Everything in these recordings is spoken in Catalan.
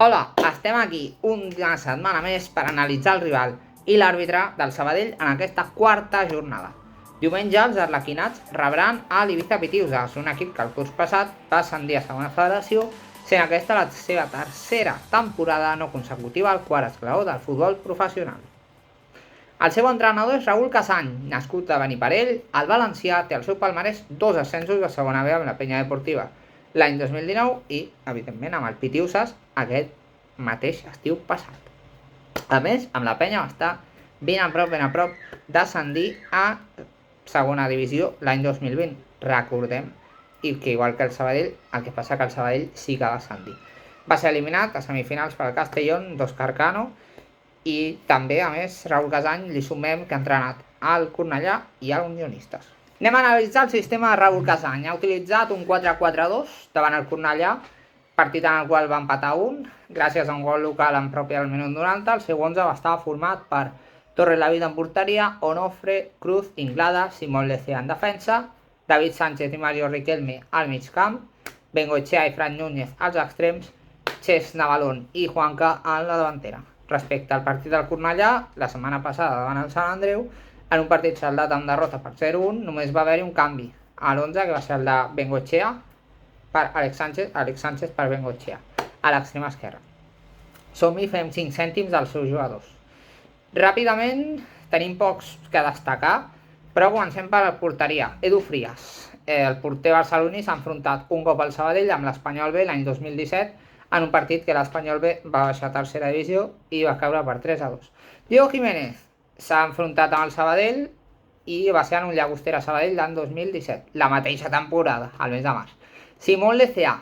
Hola, estem aquí una setmana més per analitzar el rival i l'àrbitre del Sabadell en aquesta quarta jornada. Diumenge els arlequinats rebran a l'Ibiza Pitiusas, un equip que el curs passat va ascendir a segona federació, sent aquesta la seva tercera temporada no consecutiva al quart esglaó del futbol professional. El seu entrenador és Raúl Casany, nascut a Beniparell. El valencià té al seu palmarès 2 ascensos de segona B amb la Penya Deportiva l'any 2019 i, evidentment, amb el Pitiusas aquest mateix estiu passat. A més, amb la Penya va estar ben a prop d'ascendir a segona divisió l'any 2020. Recordem, i que igual que el Sabadell, el que passa que el Sabadell sí que va ascendir. Va ser eliminat a semifinals per al Castellón d'Òscar Cano i també, a més, Raúl Casany li sumem que ha entrenat al Cornellà i al Unionistes. Anem a analitzar el sistema de Raúl Casany. Ha utilitzat un 4-4-2 davant el Cornellà, partit en el qual va empatar gràcies a un gol local en propi al minut 90. El seu 11 estava format per Torrelavit en porteria, Onofre, Cruz, Inglada, Simón Lecea en defensa, David Sánchez i Mario Riquelme al mig camp, Bengoechea i Fran Núñez als extrems, Ches Navalón i Juanca en la davantera. Respecte al partit del Cornellà, la setmana passada davant el Sant Andreu, en un partit saldat amb derrota per 0-1, només va haver-hi un canvi a l'11, que va ser el de Bengoechea per Alex Sánchez per Bengoechea, a l'extrem esquerra. Som-hi, fem 5 cèntims dels seus jugadors. Ràpidament, tenim pocs que destacar, però comencem per la porteria. Edu Frías, el porter barceloní, s'ha enfrontat un cop al Sabadell amb l'Espanyol B l'any 2017, en un partit que l'Espanyol B va baixar a tercera divisió i va caure per 3-2. Diego Jiménez s'ha enfrontat amb el Sabadell i va ser en un Llagostera Sabadell l'any 2017, la mateixa temporada, al mes de març. Simón Lecea,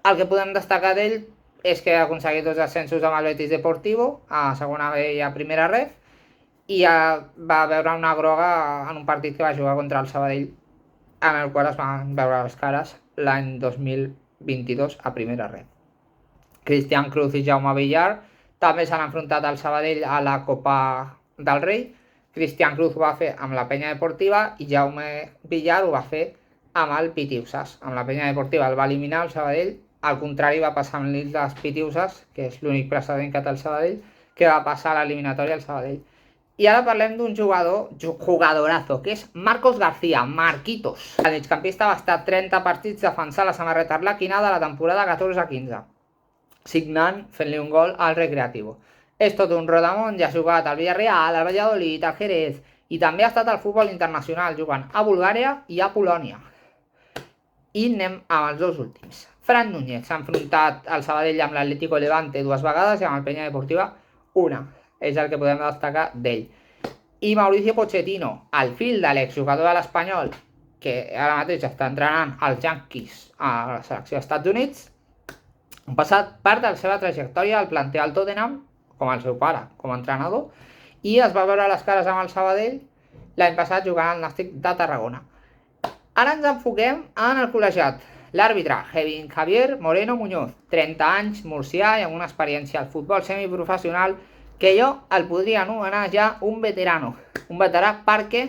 el que podem destacar d'ell és que ha aconseguit 2 ascensos amb el Betis Deportivo, a segona B i a primera ref, i va veure una groga en un partit que va jugar contra el Sabadell, en el qual es van veure les cares l'any 2022 a primera red. Cristian Cruz i Jaume Villar també s'han enfrontat al Sabadell a la Copa del Rei. Cristian Cruz ho va fer amb la Penya Deportiva i Jaume Villar ho va fer amb el Pitiusas. Amb la Penya Deportiva el va eliminar el Sabadell, al contrari va passar amb les Pitiusas, que és l'únic precedent que té el Sabadell, que va passar a l'eliminatòria al Sabadell. I ara parlem d'un jugadorazo, que és Marcos García, Marquitos. El migcampista va estar 30 partits defensant la samarreta arlequina de la temporada 14-15, signant fent-li un gol al Recreativo. És tot un rodamón, ja ha jugat al Villarreal, al Valladolid, al Jerez, i també ha estat al futbol internacional, jugant a Bulgària i a Polònia. I anem amb els dos últims. Fran Núñez s'ha enfrontat al Sabadell amb l'Atlético Levante 2 vegades i amb el Penya Deportiva una. És el que podem destacar d'ell. I Mauricio Pochettino, al fil de l'exjugador de l'Espanyol, que ara mateix està entrenant als Yankees a la selecció dels Estats Units, ha passat part de la seva trajectòria al planter al Tottenham, com el seu pare, com a entrenador, i es va veure les cares amb el Sabadell l'any passat jugant al Nàstic de Tarragona. Ara ens enfoquem en el col·legiat. L'àrbitre, Javier Moreno Muñoz, 30 anys, murcià i amb una experiència al futbol semiprofessional que jo el podria anomenar ja un veterano. Un veterà perquè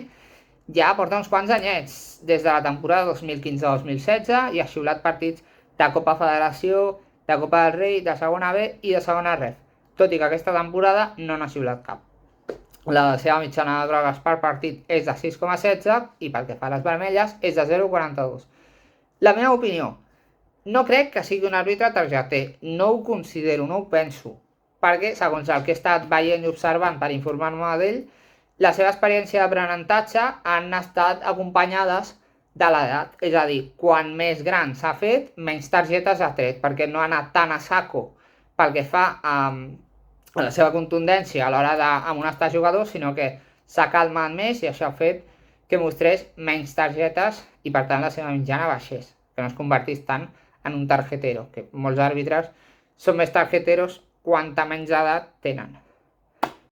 ja porta uns quants anyets, des de la temporada 2015-2016, i ha xiulat partits de Copa Federació, de Copa del Rei, de segona B i de segona ref, tot i que aquesta temporada no n'ha xiulat cap. La seva mitjana de drogues per partit és de 6,16 i pel que fa a les vermelles és de 0,42. La meva opinió, no crec que sigui un àrbitre targeter, no ho considero, no ho penso, perquè, segons el que he estat veient i observant per informar-me d'ell, la seva experiència d'aprenentatge han estat acompanyades de l'edat. És a dir, quan més gran s'ha fet, menys targetes ha tret, perquè no ha anat tan a saco pel que fa a la seva contundència a l'hora d'amonestar jugadors, sinó que s'ha calmat més i això ha fet que mostrés menys targetes i, per tant, la seva mitjana baixés, que no es convertís tant en un targetero, que molts àrbitres són més targeteros quanta menys edat tenen.